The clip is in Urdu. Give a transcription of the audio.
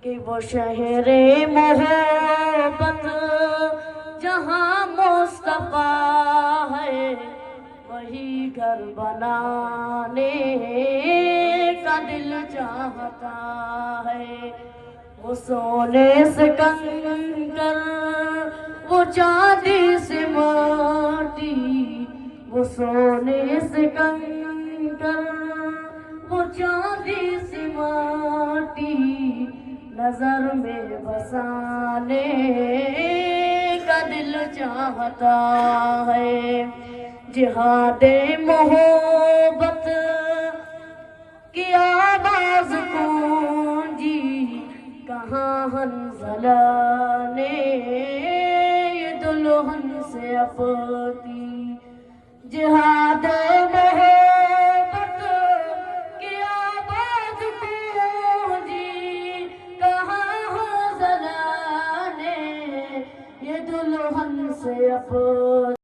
کہ وہ شہر محبت جہاں مصطفیٰ ہے، وہی گھر بنانے کا دل چاہتا ہے۔ وہ سونے سے کنکر، وہ چاندی سے ماٹی، وہ سونے سے کنکر، وہ چاندی سے ماٹی، نظر میں بسانے کا دل چاہتا ہے۔ جہاد محبت کی آواز گونجی کہاں حنظلہ نے یہ دلہن سے اپتی۔ جہاد محبت کی آواز گونجی کہاں حنظلہ نے یہ دلہن سے اپتی۔